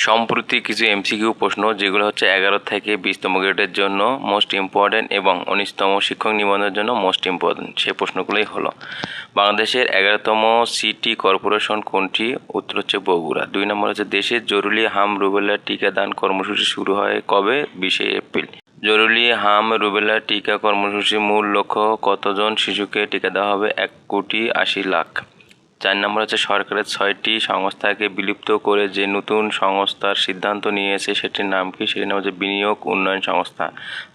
সম্প্রতি কিছু এমসিকিউ প্রশ্ন যেগুলো হচ্ছে 11 থেকে 20তম গ্রেডের জন্য মোস্ট ইম্পর্টেন্ট এবং 19তম শিক্ষক নিবন্ধনের জন্য মোস্ট ইম্পর্টেন্ট, সেই প্রশ্নগুলোই হলো বাংলাদেশের 11তম সিটি কর্পোরেশন কোনটি? উত্তর হচ্ছে বগুড়া। 2 নম্বর হচ্ছে দেশের জরুরি হাম রুবেলা টিকাদান কর্মসূচি শুরু হয় কবে? 20 এপ্রিল। জরুরি হাম রুবেলা টিকা কর্মসূচির মূল লক্ষ্য কতজন শিশুকে টিকা দেওয়া হবে? 1,80,00,000। 4 নম্বর হচ্ছে সরকারের 6টি সংস্থাকে বিলুপ্ত করে যে নতুন সংস্থার সিদ্ধান্ত নিয়েছে সেটির নাম কি? সেটির নাম হচ্ছে বিনিয়োগ উন্নয়ন সংস্থা।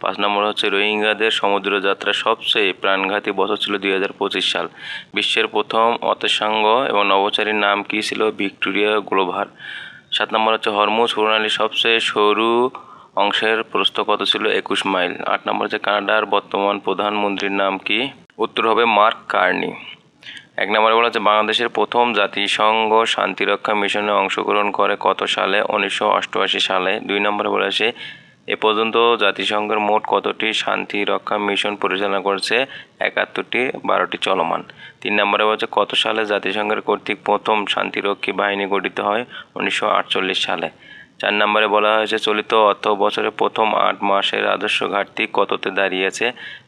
5 নম্বর হচ্ছে রোহিঙ্গাদের সমুদ্রযাত্রার সবচেয়ে প্রাণঘাতী বছর ছিল 2025 সাল। বিশ্বের প্রথম অতিসাঙ্গ এবং নভোচারীর নাম কি ছিল? Victoria Glover. 7 নম্বর হচ্ছে হরমুজ প্রণালীর সবচেয়ে সরু অংশের প্রস্থ কত ছিল? 21 মাইল। 8 নম্বর হচ্ছে কানাডার বর্তমান প্রধানমন্ত্রীর নাম কি? উত্তর হবে মার্ক কার্নি। 1 নম্বরে বলা হচ্ছে বাংলাদেশের প্রথম জাতিসংঘ শান্তিরক্ষা মিশনে অংশগ্রহণ করে কত সালে? 1988 সালে। 2 নম্বরে বলা হচ্ছে এ পর্যন্ত জাতিসংঘের মোট কতটি শান্তিরক্ষা মিশন পরিচালনা করেছে? 71টি, 12টি চলমান। 3 নম্বরে বলা হচ্ছে কত সালে জাতিসংঘের কর্তৃক প্রথম শান্তিরক্ষী বাহিনী গঠিত হয়? 1948 সালে। 4 নম্বরে বলা হয়েছে চলিত অর্থ বছরে প্রথম 8 মাসের রাজস্ব ঘাটতি কততে দাঁড়িয়েছে?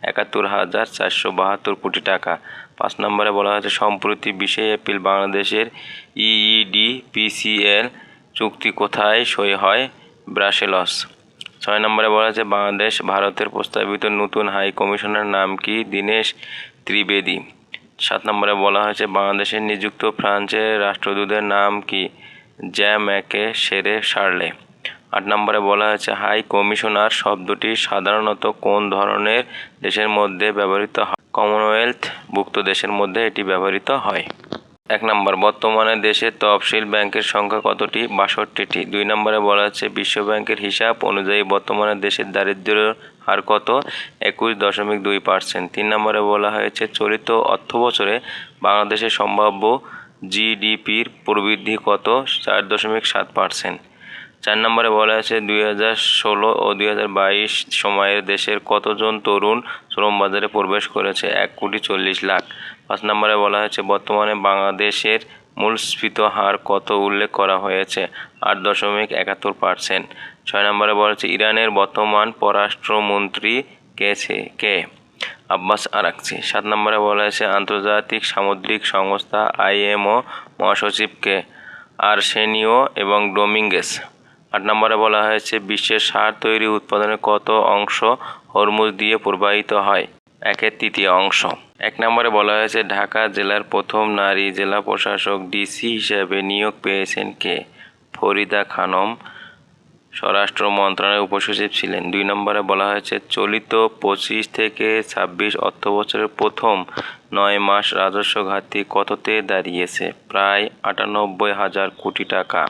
71,472 কোটি টাকা। 5 নম্বরে বলা হয়েছে সম্প্রতি 20 এপ্রিল বাংলাদেশের EED-PCL চুক্তি কোথায় সই হয়? ব্রাসেলস। 6 নম্বরে বলা হয়েছে বাংলাদেশ ভারতের প্রস্তাবিত নতুন হাই কমিশনার নাম কি? দীনেশ ত্রিবেদী। 7 নম্বরে বলা হয়েছে বাংলাদেশের নিযুক্ত ফ্রান্সের রাষ্ট্রদূতের নাম কি? জ্যাঁ-ম্যাকে সেরে শার্লে। 8 নম্বরে বলা হয়েছে হাই কমিশনার শব্দটি সাধারণত কোন ধরনের দেশের মধ্যে ব্যবহৃত হয়? কমনওয়েলথ ভুক্ত দেশের মধ্যে এটি ব্যবহৃত হয়। 1 নম্বর বর্তমানে দেশের তফসিল ব্যাংকের সংখ্যা কতটি? 62টি। 2 নম্বরে বলা হচ্ছে বিশ্ব ব্যাংকের হিসাব অনুযায়ী বর্তমানে দেশের দারিদ্র্যের হার কত? 21.2%। 3 নম্বরে বলা হয়েছে চলিত অর্থবছরে বাংলাদেশের সম্ভাব্য জিডিপির প্রবৃদ্ধি কত? 4.7%। 4 নম্বরে বলা হয়েছে 2016 ও 2022 সময়ে দেশের কতজন তরুণ শ্রম বাজারে প্রবেশ করেছে? 1,40,00,000। 5 নম্বরে বলা হয়েছে বর্তমানে বাংলাদেশের মূল্যস্ফীতি হার কত উল্লেখ করা হয়েছে? 8.71%। 6 নম্বরে বলা হয়েছে ইরানের বর্তমান পররাষ্ট্রমন্ত্রী কে? Abbas Araghchi. 7 নম্বরে বলা হয়েছে আন্তর্জাতিক সামুদ্রিক সংস্থা IMO মহাসচিব কে? আর্সেনিও এবং ডোমিঙ্গেস। 8 নম্বরে বলা হয়েছে বিশ্বের সার তৈরি উৎপাদনের কত অংশ হরমুজ দিয়ে প্রবাহিত হয়? 1/3। 1 নম্বরে বলা হয়েছে ঢাকা জেলার প্রথম নারী জেলা প্রশাসক DC হিসেবে নিয়োগ পেয়েছেন কে? ফরিদা খানম স্বরাষ্ট্র মন্ত্রণালয়ের উপসচিব ছিলেন। 2 নম্বরে বলা হয়েছে চলিত 25 থেকে 26 অর্থবছরের প্রথম 9 মাস রাজস্ব ঘাটতি কততে দাঁড়িয়েছে? প্রায় 98,000 কোটি টাকা।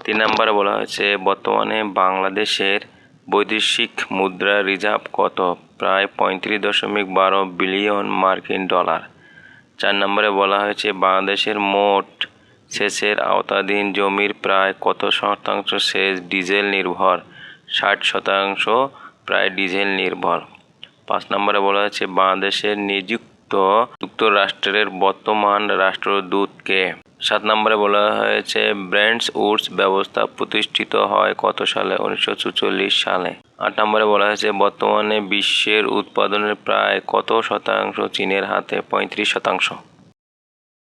3 নম্বরে বলা হয়েছে বর্তমানে বাংলাদেশের বৈদেশিক মুদ্রা রিজার্ভ কত? প্রায় 35.12 বিলিয়ন মার্কিন ডলার। 4 নম্বরে বলা হয়েছে বাংলাদেশের মোট সেচের আওতাধীন জমির প্রায় কত শতাংশ সেচ ডিজেল নির্ভর? 60% প্রায় ডিজেল নির্ভর। 5 নম্বরে বলা হয়েছে বাংলাদেশের নিযুক্ত যুক্তরাষ্ট্রের বর্তমান রাষ্ট্রদূত কে? 7 নম্বরে বলা হয়েছে ব্রেন্টস উডস ব্যবস্থা প্রতিষ্ঠিত হয় কত সালে? 1944 সালে। 8 নম্বরে বলা হয়েছে বর্তমানে বিশ্বের উৎপাদনের প্রায় কত শতাংশ চীনের হাতে? 35%।